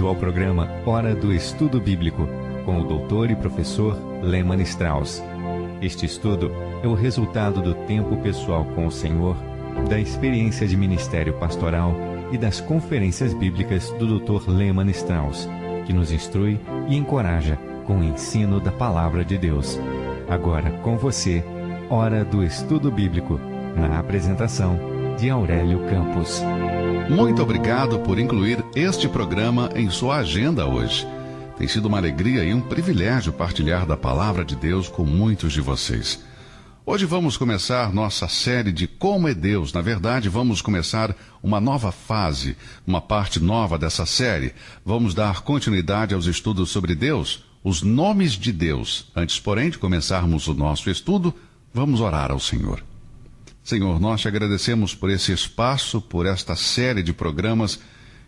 bem-vindo ao programa Hora do Estudo Bíblico, com o doutor e professor Lehmann Strauss. Este estudo é o resultado do tempo pessoal com o Senhor, da experiência de ministério pastoral e das conferências bíblicas do Dr. Lehmann Strauss, que nos instrui e encoraja com o ensino da Palavra de Deus. Agora com você, Hora do Estudo Bíblico, na apresentação de Aurélio Campos. Muito obrigado por incluir este programa em sua agenda hoje. Tem sido uma alegria e um privilégio partilhar da Palavra de Deus com muitos de vocês. Hoje vamos começar nossa série de Como é Deus. Na verdade, vamos começar uma nova fase, uma parte nova dessa série. Vamos dar continuidade aos estudos sobre Deus, os nomes de Deus. Antes, porém, de começarmos o nosso estudo, vamos orar ao Senhor. Senhor, nós te agradecemos por esse espaço, por esta série de programas.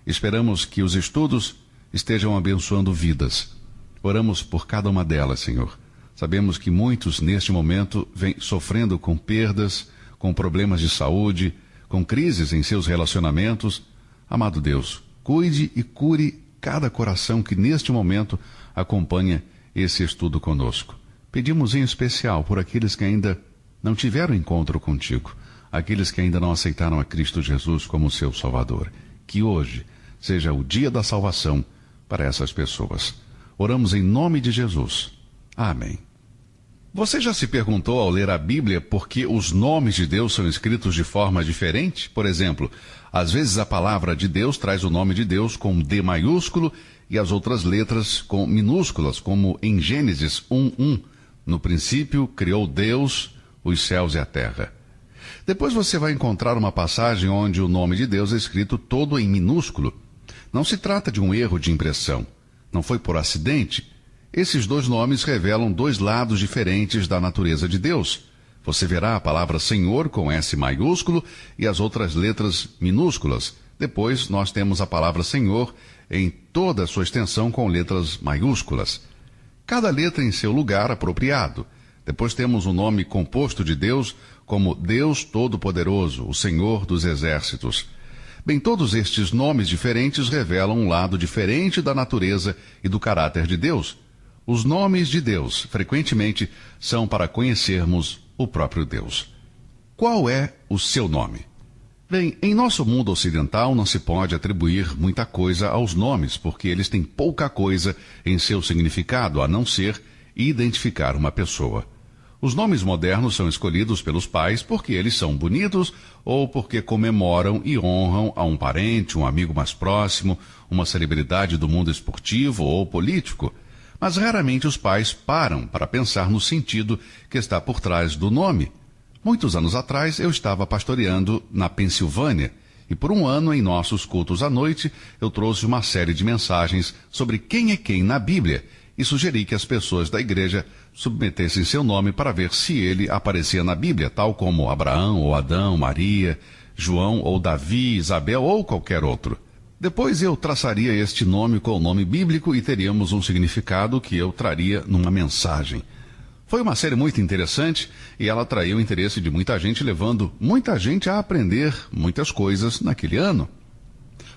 Esperamos que os estudos estejam abençoando vidas. Oramos por cada uma delas, Senhor. Sabemos que muitos, neste momento, vêm sofrendo com perdas, com problemas de saúde, com crises em seus relacionamentos. Amado Deus, cuide e cure cada coração que, neste momento, acompanha esse estudo conosco. Pedimos em especial por aqueles que ainda não tiveram encontro contigo, aqueles que ainda não aceitaram a Cristo Jesus como seu Salvador. Que hoje seja o dia da salvação para essas pessoas. Oramos em nome de Jesus. Amém. Você já se perguntou ao ler a Bíblia por que os nomes de Deus são escritos de forma diferente? Por exemplo, às vezes a palavra de Deus traz o nome de Deus com D maiúsculo e as outras letras com minúsculas, como em Gênesis 1:1. No princípio criou Deus os céus e a terra. Depois você vai encontrar uma passagem onde o nome de Deus é escrito todo em minúsculo. Não se trata de um erro de impressão. Não foi por acidente. Esses dois nomes revelam dois lados diferentes da natureza de Deus. Você verá a palavra Senhor com S maiúsculo e as outras letras minúsculas. Depois nós temos a palavra Senhor em toda a sua extensão com letras maiúsculas. Cada letra em seu lugar apropriado. Depois temos o nome composto de Deus como Deus Todo-Poderoso, o Senhor dos Exércitos. Bem, todos estes nomes diferentes revelam um lado diferente da natureza e do caráter de Deus. Os nomes de Deus, frequentemente, são para conhecermos o próprio Deus. Qual é o seu nome? Bem, em nosso mundo ocidental não se pode atribuir muita coisa aos nomes, porque eles têm pouca coisa em seu significado, a não ser identificar uma pessoa. Os nomes modernos são escolhidos pelos pais porque eles são bonitos ou porque comemoram e honram a um parente, um amigo mais próximo, uma celebridade do mundo esportivo ou político. Mas raramente os pais param para pensar no sentido que está por trás do nome. Muitos anos atrás eu estava pastoreando na Pensilvânia e por um ano em nossos cultos à noite eu trouxe uma série de mensagens sobre quem é quem na Bíblia e sugeri que as pessoas da igreja submetessem seu nome para ver se ele aparecia na Bíblia, tal como Abraão ou Adão, Maria, João ou Davi, Isabel ou qualquer outro. Depois eu traçaria este nome com o nome bíblico e teríamos um significado que eu traria numa mensagem. Foi uma série muito interessante e ela atraiu o interesse de muita gente, levando muita gente a aprender muitas coisas naquele ano.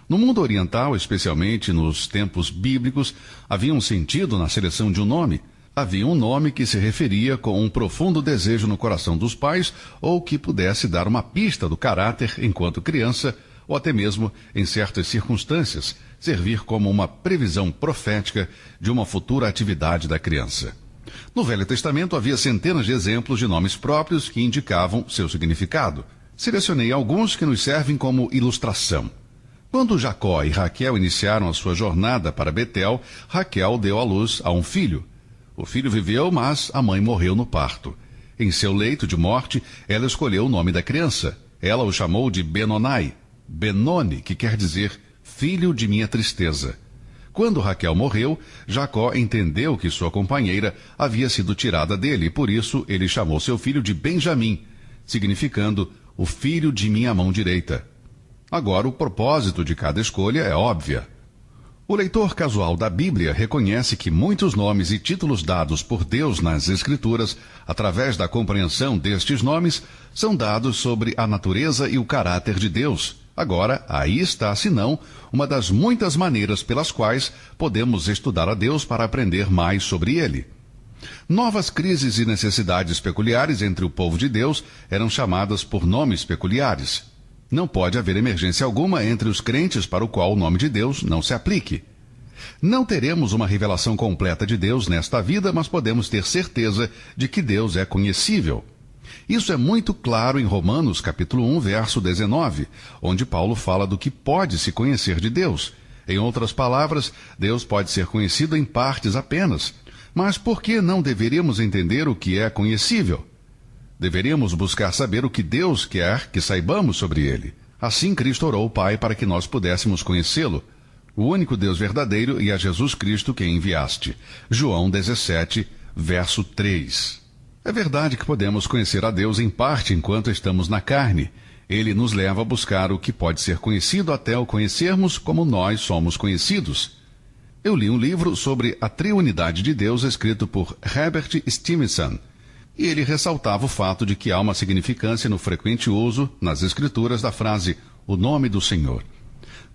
No mundo oriental, especialmente nos tempos bíblicos, havia um sentido na seleção de um nome. Havia um nome que se referia com um profundo desejo no coração dos pais ou que pudesse dar uma pista do caráter enquanto criança, ou até mesmo, em certas circunstâncias, servir como uma previsão profética de uma futura atividade da criança. No Velho Testamento havia centenas de exemplos de nomes próprios que indicavam seu significado. Selecionei alguns que nos servem como ilustração. Quando Jacó e Raquel iniciaram a sua jornada para Betel, Raquel deu à luz a um filho. O filho viveu, mas a mãe morreu no parto. Em seu leito de morte, ela escolheu o nome da criança. Ela o chamou de Benoni, Benoni, que quer dizer filho de minha tristeza. Quando Raquel morreu, Jacó entendeu que sua companheira havia sido tirada dele, e por isso ele chamou seu filho de Benjamim, significando o filho de minha mão direita. Agora, o propósito de cada escolha é óbvia. O leitor casual da Bíblia reconhece que muitos nomes e títulos dados por Deus nas Escrituras, através da compreensão destes nomes, são dados sobre a natureza e o caráter de Deus, Agora, aí está, senão, uma das muitas maneiras pelas quais podemos estudar a Deus para aprender mais sobre Ele. Novas crises e necessidades peculiares entre o povo de Deus eram chamadas por nomes peculiares. Não pode haver emergência alguma entre os crentes para o qual o nome de Deus não se aplique. Não teremos uma revelação completa de Deus nesta vida, mas podemos ter certeza de que Deus é conhecível. Isso é muito claro em Romanos capítulo 1, verso 19, onde Paulo fala do que pode se conhecer de Deus. Em outras palavras, Deus pode ser conhecido em partes apenas. Mas por que não deveríamos entender o que é conhecível? Deveríamos buscar saber o que Deus quer que saibamos sobre Ele. Assim Cristo orou o Pai para que nós pudéssemos conhecê-lo, o único Deus verdadeiro, e a Jesus Cristo que enviaste. João 17, verso 3. É verdade que podemos conhecer a Deus em parte enquanto estamos na carne. Ele nos leva a buscar o que pode ser conhecido até o conhecermos como nós somos conhecidos. Eu li um livro sobre a triunidade de Deus escrito por Herbert Stevenson, e ele ressaltava o fato de que há uma significância no frequente uso, nas Escrituras, da frase, o nome do Senhor.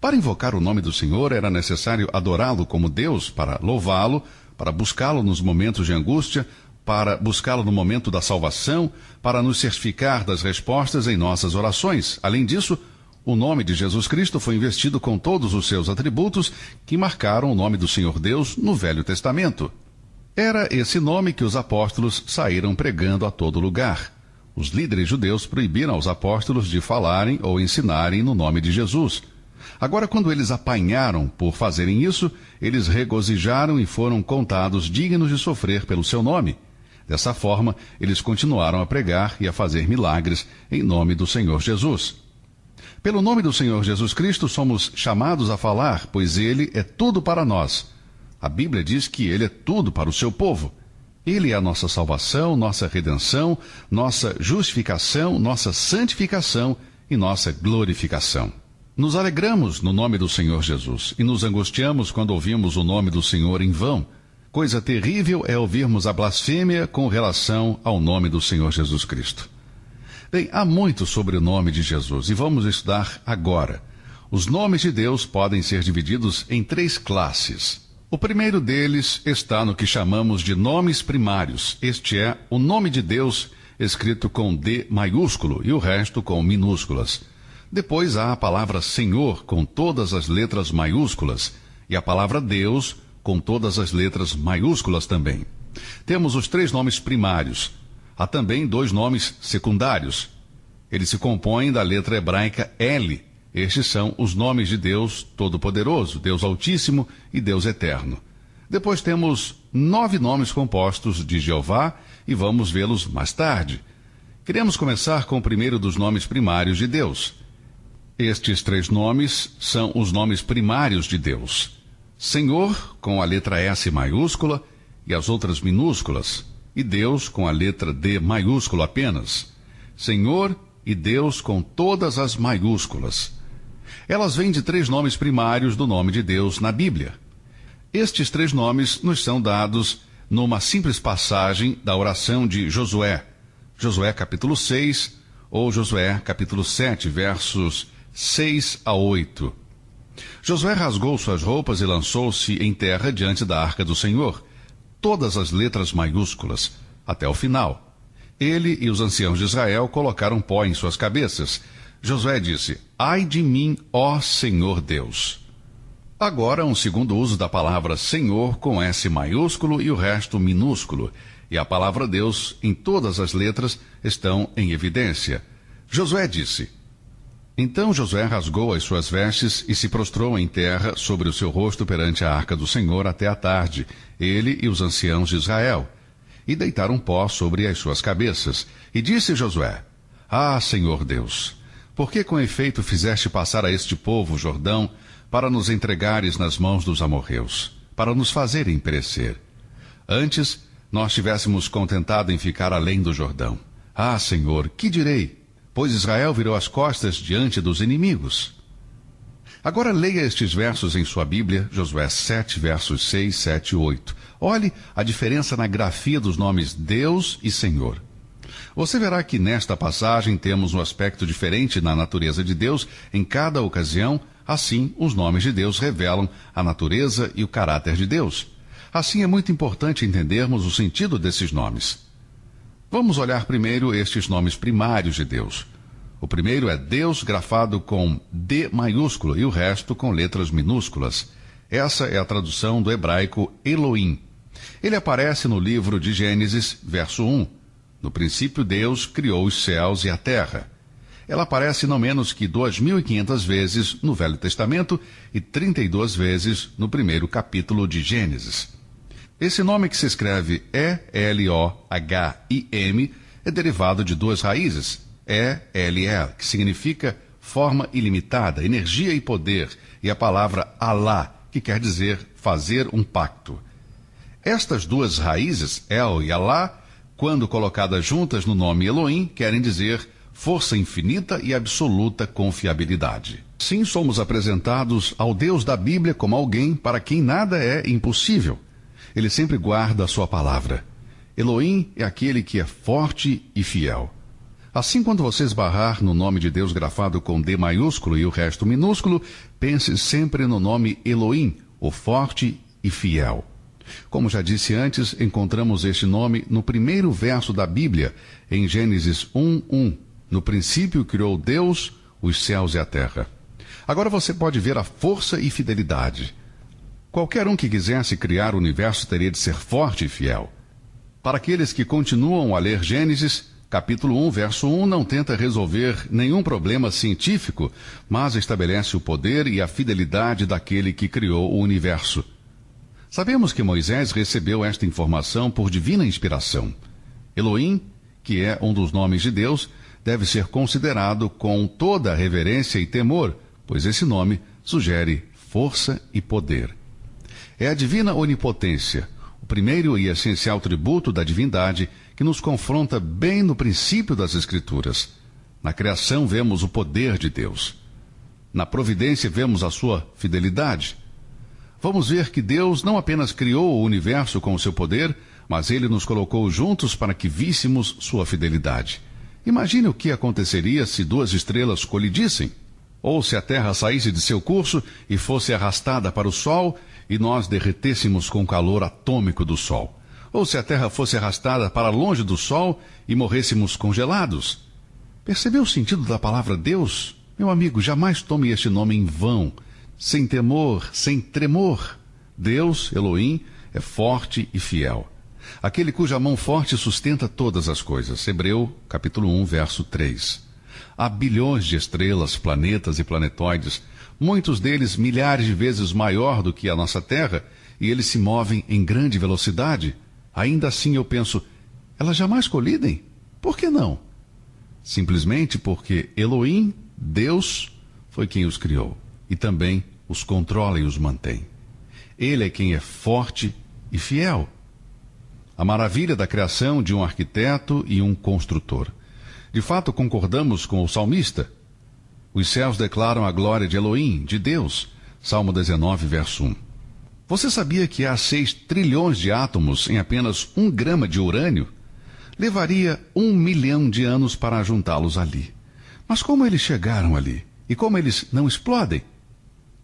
Para invocar o nome do Senhor era necessário adorá-lo como Deus, para louvá-lo, para buscá-lo nos momentos de angústia, para buscá-lo no momento da salvação, para nos certificar das respostas em nossas orações. Além disso, o nome de Jesus Cristo foi investido com todos os seus atributos que marcaram o nome do Senhor Deus no Velho Testamento. Era esse nome que os apóstolos saíram pregando a todo lugar. Os líderes judeus proibiram aos apóstolos de falarem ou ensinarem no nome de Jesus. Agora, quando eles apanharam por fazerem isso, eles regozijaram e foram contados dignos de sofrer pelo seu nome. Dessa forma, eles continuaram a pregar e a fazer milagres em nome do Senhor Jesus. Pelo nome do Senhor Jesus Cristo somos chamados a falar, pois Ele é tudo para nós. A Bíblia diz que Ele é tudo para o seu povo. Ele é a nossa salvação, nossa redenção, nossa justificação, nossa santificação e nossa glorificação. Nos alegramos no nome do Senhor Jesus e nos angustiamos quando ouvimos o nome do Senhor em vão. Coisa terrível é ouvirmos a blasfêmia com relação ao nome do Senhor Jesus Cristo. Bem, há muito sobre o nome de Jesus e vamos estudar agora. Os nomes de Deus podem ser divididos em 3 classes. O primeiro deles está no que chamamos de nomes primários. Este é o nome de Deus escrito com D maiúsculo e o resto com minúsculas. Depois há a palavra Senhor com todas as letras maiúsculas e a palavra Deus com todas as letras maiúsculas também. Temos os 3 nomes primários. Há também 2 nomes secundários. Eles se compõem da letra hebraica L. Estes são os nomes de Deus Todo-Poderoso, Deus Altíssimo e Deus Eterno. Depois temos 9 nomes compostos de Jeová e vamos vê-los mais tarde. Queremos começar com o primeiro dos nomes primários de Deus. Estes 3 nomes são os nomes primários de Deus. Senhor, com a letra S maiúscula e as outras minúsculas, e Deus com a letra D maiúscula apenas. Senhor e Deus com todas as maiúsculas. Elas vêm de 3 nomes primários do nome de Deus na Bíblia. Estes 3 nomes nos são dados numa simples passagem da oração de Josué. Josué capítulo 6 ou Josué capítulo 7, versos 6 a 8. Josué rasgou suas roupas e lançou-se em terra diante da arca do Senhor. Todas as letras maiúsculas, até o final. Ele e os anciãos de Israel colocaram pó em suas cabeças. Josué disse, ai de mim, ó Senhor Deus. Agora, um segundo uso da palavra Senhor com S maiúsculo e o resto minúsculo. E a palavra Deus, em todas as letras, estão em evidência. Josué disse, então Josué rasgou as suas vestes e se prostrou em terra sobre o seu rosto perante a arca do Senhor até a tarde, ele e os anciãos de Israel. E deitaram pó sobre as suas cabeças. E disse Josué, ah, Senhor Deus, por que com efeito fizeste passar a este povo o Jordão para nos entregares nas mãos dos amorreus, para nos fazerem perecer? Antes, nós tivéssemos contentado em ficar além do Jordão. Ah, Senhor, que direi? Pois Israel virou as costas diante dos inimigos. Agora leia estes versos em sua Bíblia, Josué 7, versos 6, 7 e 8. Olhe a diferença na grafia dos nomes Deus e Senhor. Você verá que nesta passagem temos um aspecto diferente na natureza de Deus em cada ocasião. Assim, os nomes de Deus revelam a natureza e o caráter de Deus. Assim, é muito importante entendermos o sentido desses nomes. Vamos olhar primeiro estes nomes primários de Deus. O primeiro é Deus, grafado com D maiúsculo, e o resto com letras minúsculas. Essa é a tradução do hebraico Elohim. Ele aparece no livro de Gênesis, verso 1. No princípio, Deus criou os céus e a terra. Ela aparece não menos que 2.500 vezes no Velho Testamento e 32 vezes no primeiro capítulo de Gênesis. Esse nome, que se escreve E-L-O-H-I-M, é derivado de duas raízes, E-L-L, que significa forma ilimitada, energia e poder, e a palavra Alá, que quer dizer fazer um pacto. Estas duas raízes, El e Alá, quando colocadas juntas no nome Elohim, querem dizer força infinita e absoluta confiabilidade. Sim, somos apresentados ao Deus da Bíblia como alguém para quem nada é impossível. Ele sempre guarda a sua palavra. Elohim é aquele que é forte e fiel. Assim, quando você esbarrar no nome de Deus grafado com D maiúsculo e o resto minúsculo, pense sempre no nome Elohim, o forte e fiel. Como já disse antes, encontramos este nome no primeiro verso da Bíblia, em Gênesis 1:1. No princípio criou Deus os céus e a terra. Agora você pode ver a força e fidelidade. Qualquer um que quisesse criar o universo teria de ser forte e fiel. Para aqueles que continuam a ler Gênesis, capítulo 1, verso 1, não tenta resolver nenhum problema científico, mas estabelece o poder e a fidelidade daquele que criou o universo. Sabemos que Moisés recebeu esta informação por divina inspiração. Elohim, que é um dos nomes de Deus, deve ser considerado com toda a reverência e temor, pois esse nome sugere força e poder. É a divina onipotência, o primeiro e essencial tributo da divindade, que nos confronta bem no princípio das Escrituras. Na criação vemos o poder de Deus. Na providência vemos a sua fidelidade. Vamos ver que Deus não apenas criou o universo com o seu poder, mas ele nos colocou juntos para que víssemos sua fidelidade. Imagine o que aconteceria se duas estrelas colidissem, ou se a Terra saísse de seu curso e fosse arrastada para o Sol e nós derretêssemos com o calor atômico do Sol, ou se a Terra fosse arrastada para longe do Sol e morrêssemos congelados. Percebeu o sentido da palavra Deus? Meu amigo, jamais tome este nome em vão, sem temor, sem tremor. Deus, Elohim, é forte e fiel. Aquele cuja mão forte sustenta todas as coisas. Hebreu, capítulo 1, verso 3. Há bilhões de estrelas, planetas e planetóides, muitos deles milhares de vezes maior do que a nossa Terra, e eles se movem em grande velocidade. Ainda assim eu penso, elas jamais colidem? Por que não? Simplesmente porque Elohim, Deus, foi quem os criou, e também os controla e os mantém. Ele é quem é forte e fiel. A maravilha da criação de um arquiteto e um construtor. De fato, concordamos com o salmista. Os céus declaram a glória de Elohim, de Deus. Salmo 19, verso 1. Você sabia que há 6 trilhões de átomos em apenas 1 grama de urânio? Levaria 1 milhão de anos para juntá-los ali. Mas como eles chegaram ali? E como eles não explodem?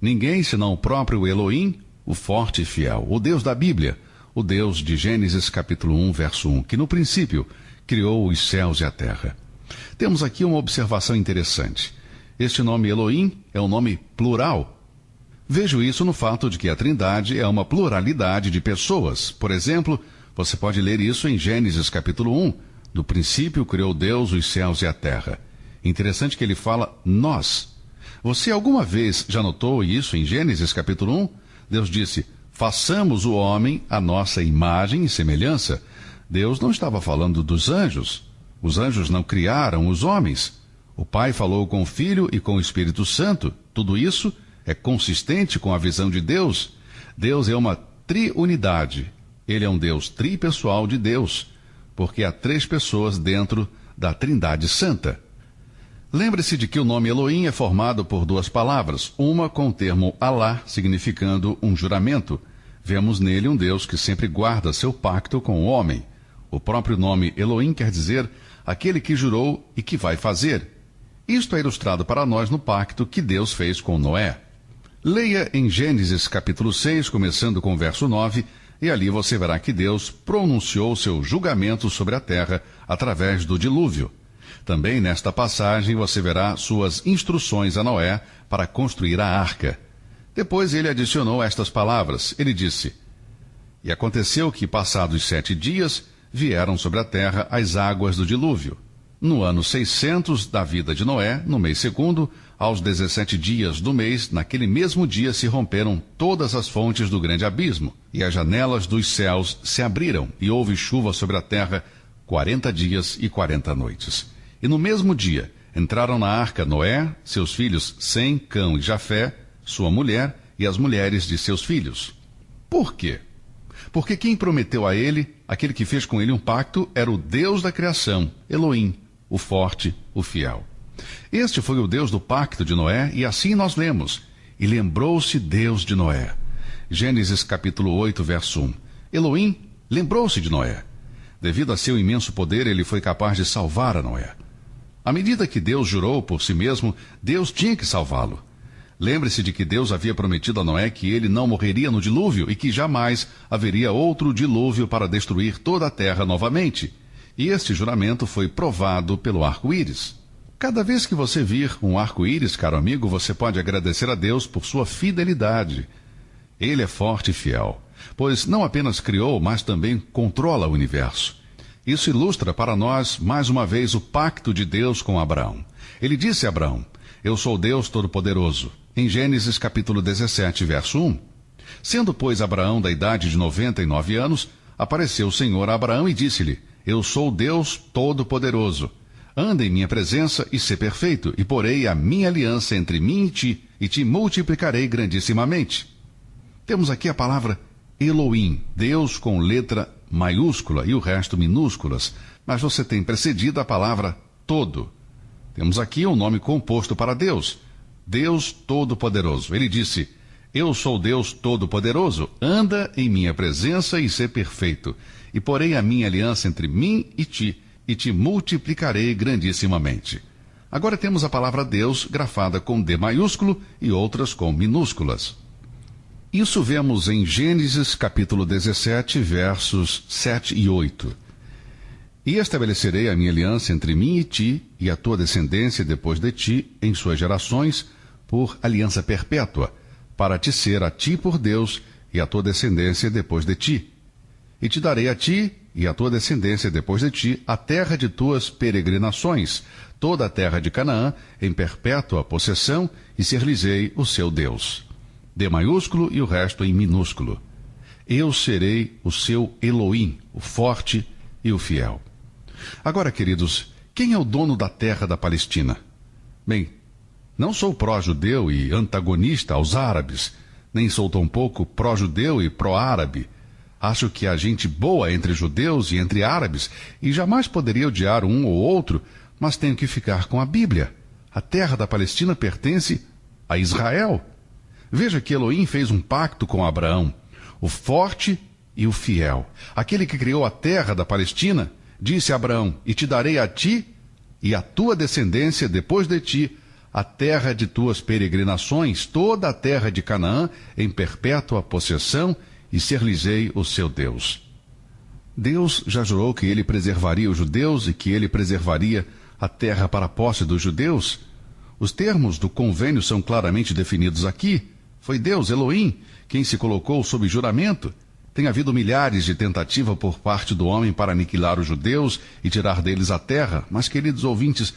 Ninguém senão o próprio Elohim, o forte e fiel, o Deus da Bíblia, o Deus de Gênesis capítulo 1, verso 1, que no princípio criou os céus e a terra. Temos aqui uma observação interessante. Este nome Elohim é um nome plural. Vejo isso no fato de que a Trindade é uma pluralidade de pessoas. Por exemplo, você pode ler isso em Gênesis capítulo 1. No princípio criou Deus os céus e a terra. Interessante que ele fala nós. Você alguma vez já notou isso em Gênesis capítulo 1? Deus disse, façamos o homem à nossa imagem e semelhança. Deus não estava falando dos anjos. Os anjos não criaram os homens. O Pai falou com o Filho e com o Espírito Santo. Tudo isso é consistente com a visão de Deus. Deus é uma triunidade. Ele é um Deus tripessoal de Deus, porque há 3 pessoas dentro da Trindade Santa. Lembre-se de que o nome Elohim é formado por 2 palavras, uma com o termo Alá, significando um juramento. Vemos nele um Deus que sempre guarda seu pacto com o homem. O próprio nome Elohim quer dizer aquele que jurou e que vai fazer. Isto é ilustrado para nós no pacto que Deus fez com Noé. Leia em Gênesis capítulo 6, começando com o verso 9, e ali você verá que Deus pronunciou seu julgamento sobre a terra através do dilúvio. Também nesta passagem você verá suas instruções a Noé para construir a arca. Depois ele adicionou estas palavras. Ele disse: E aconteceu que, passados 7 dias, vieram sobre a terra as águas do dilúvio. No ano 600 da vida de Noé, no mês segundo, aos 17 dias do mês, naquele mesmo dia se romperam todas as fontes do grande abismo, e as janelas dos céus se abriram, e houve chuva sobre a terra 40 dias e 40 noites. E no mesmo dia entraram na arca Noé, seus filhos Sem, Cão e Jafé, sua mulher e as mulheres de seus filhos. Por quê? Porque quem prometeu a ele, aquele que fez com ele um pacto, era o Deus da criação, Elohim, o forte, o fiel. Este foi o Deus do pacto de Noé, e assim nós lemos: E lembrou-se Deus de Noé. Gênesis capítulo 8, verso 1. Elohim lembrou-se de Noé. Devido a seu imenso poder, ele foi capaz de salvar a Noé. À medida que Deus jurou por si mesmo, Deus tinha que salvá-lo. Lembre-se de que Deus havia prometido a Noé que ele não morreria no dilúvio e que jamais haveria outro dilúvio para destruir toda a terra novamente. E este juramento foi provado pelo arco-íris. Cada vez que você vir um arco-íris, caro amigo, você pode agradecer a Deus por sua fidelidade. Ele é forte e fiel, pois não apenas criou, mas também controla o universo. Isso ilustra para nós, mais uma vez, o pacto de Deus com Abraão. Ele disse a Abraão: Eu sou Deus Todo-Poderoso, em Gênesis capítulo 17, verso 1. Sendo, pois, Abraão da idade de 99 anos, apareceu o Senhor a Abraão e disse-lhe: Eu sou Deus Todo-Poderoso. Anda em minha presença e sê perfeito, e porei a minha aliança entre mim e te multiplicarei grandissimamente. Temos aqui a palavra Elohim, Deus com letra maiúscula e o resto minúsculas, mas você tem precedido a palavra todo. Temos aqui um nome composto para Deus, Deus Todo-Poderoso. Ele disse: Eu sou Deus Todo-Poderoso, anda em minha presença e sê perfeito, e porei a minha aliança entre mim e te multiplicarei grandissimamente. Agora temos a palavra Deus grafada com D maiúsculo e outras com minúsculas. Isso vemos em Gênesis capítulo 17, versos 7 e 8. E estabelecerei a minha aliança entre mim e ti, e a tua descendência depois de ti, em suas gerações, por aliança perpétua, para te ser a ti por Deus, e a tua descendência depois de ti. E te darei a ti, e a tua descendência depois de ti, a terra de tuas peregrinações, toda a terra de Canaã, em perpétua possessão, e ser-lhes-ei o seu Deus. D maiúsculo e o resto em minúsculo. Eu serei o seu Elohim, o forte e o fiel. Agora, queridos, quem é o dono da terra da Palestina? Bem, não sou pró-judeu e antagonista aos árabes, nem sou tampouco pró-judeu e pró-árabe. Acho que há gente boa entre judeus e entre árabes, e jamais poderia odiar um ou outro, mas tenho que ficar com a Bíblia. A terra da Palestina pertence a Israel. Veja que Elohim fez um pacto com Abraão, o forte e o fiel. Aquele que criou a terra da Palestina, disse a Abraão: E te darei a ti e a tua descendência depois de ti, a terra de tuas peregrinações, toda a terra de Canaã, em perpétua possessão, e ser-lhes-ei o seu Deus. Deus já jurou que ele preservaria os judeus e que ele preservaria a terra para a posse dos judeus. Os termos do convênio são claramente definidos aqui. Foi Deus, Elohim, quem se colocou sob juramento. Tem havido milhares de tentativas por parte do homem para aniquilar os judeus e tirar deles a terra, mas, queridos ouvintes,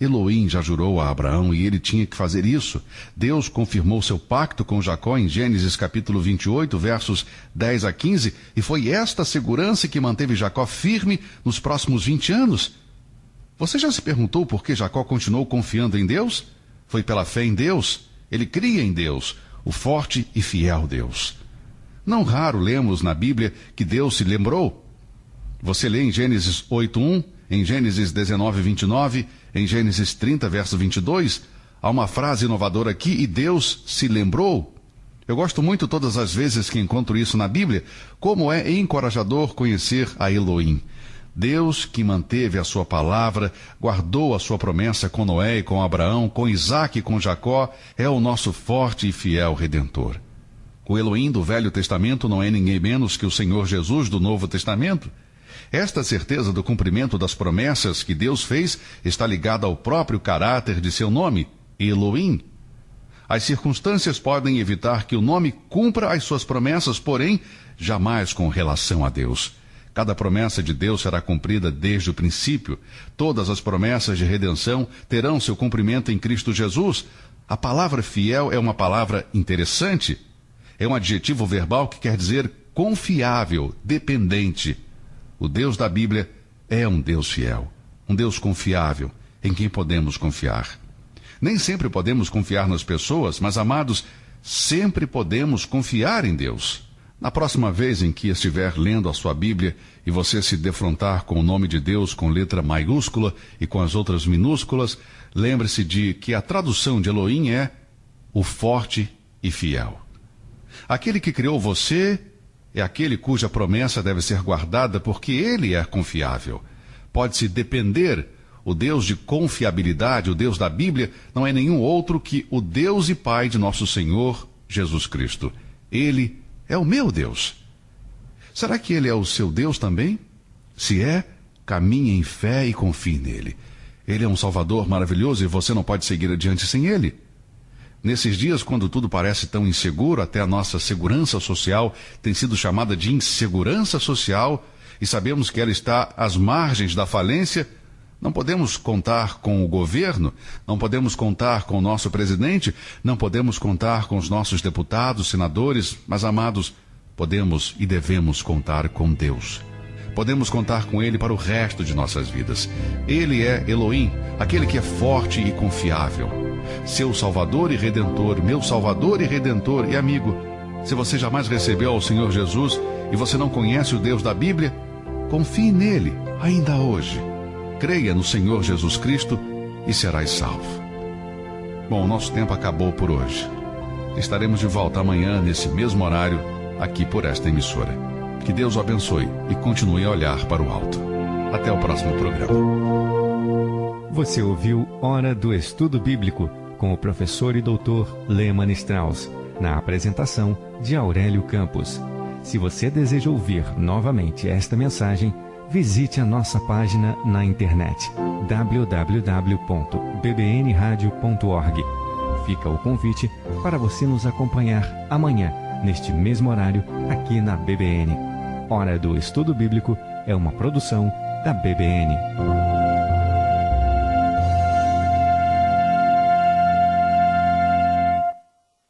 Elohim já jurou a Abraão e ele tinha que fazer isso. Deus confirmou seu pacto com Jacó em Gênesis capítulo 28, versos 10 a 15, e foi esta segurança que manteve Jacó firme nos próximos 20 anos. Você já se perguntou por que Jacó continuou confiando em Deus? Foi pela fé em Deus. Ele cria em Deus, o forte e fiel Deus. Não raro lemos na Bíblia que Deus se lembrou. Você lê em Gênesis 8:1, em Gênesis 19:29, em Gênesis 30, verso 22, há uma frase inovadora aqui: e Deus se lembrou. Eu gosto muito todas as vezes que encontro isso na Bíblia, como é encorajador conhecer a Elohim. Deus que manteve a sua palavra, guardou a sua promessa com Noé e com Abraão, com Isaque e com Jacó, é o nosso forte e fiel Redentor. O Elohim do Velho Testamento não é ninguém menos que o Senhor Jesus do Novo Testamento. Esta certeza do cumprimento das promessas que Deus fez está ligada ao próprio caráter de seu nome, Elohim. As circunstâncias podem evitar que o nome cumpra as suas promessas, porém, jamais com relação a Deus. Cada promessa de Deus será cumprida desde o princípio. Todas as promessas de redenção terão seu cumprimento em Cristo Jesus. A palavra fiel é uma palavra interessante. É um adjetivo verbal que quer dizer confiável, dependente. O Deus da Bíblia é um Deus fiel, um Deus confiável, em quem podemos confiar. Nem sempre podemos confiar nas pessoas, mas, amados, sempre podemos confiar em Deus. Na próxima vez em que estiver lendo a sua Bíblia e você se defrontar com o nome de Deus com letra maiúscula e com as outras minúsculas, lembre-se de que a tradução de Elohim é o forte e fiel. Aquele que criou você é aquele cuja promessa deve ser guardada porque ele é confiável. Pode-se depender. O Deus de confiabilidade, o Deus da Bíblia, não é nenhum outro que o Deus e Pai de nosso Senhor Jesus Cristo. Ele é o meu Deus. Será que ele é o seu Deus também? Se é, caminhe em fé e confie nele. Ele é um Salvador maravilhoso e você não pode seguir adiante sem ele. Nesses dias, quando tudo parece tão inseguro, até a nossa segurança social tem sido chamada de insegurança social, e sabemos que ela está às margens da falência, não podemos contar com o governo, não podemos contar com o nosso presidente, não podemos contar com os nossos deputados, senadores, mas, amados, podemos e devemos contar com Deus. Podemos contar com Ele para o resto de nossas vidas. Ele é Elohim, aquele que é forte e confiável. Seu Salvador e Redentor, meu Salvador e Redentor e amigo. Se você jamais recebeu ao Senhor Jesus e você não conhece o Deus da Bíblia, confie nele, ainda hoje. Creia no Senhor Jesus Cristo e serás salvo. Bom, o nosso tempo acabou por hoje. Estaremos de volta amanhã, nesse mesmo horário, aqui por esta emissora. Que Deus o abençoe e continue a olhar para o alto. Até o próximo programa. Você ouviu Hora do Estudo Bíblico com o professor e doutor Lehmann Strauss, na apresentação de Aurélio Campos. Se você deseja ouvir novamente esta mensagem, visite a nossa página na internet www.bbnradio.org. Fica o convite para você nos acompanhar amanhã, neste mesmo horário, aqui na BBN. Hora do Estudo Bíblico é uma produção da BBN.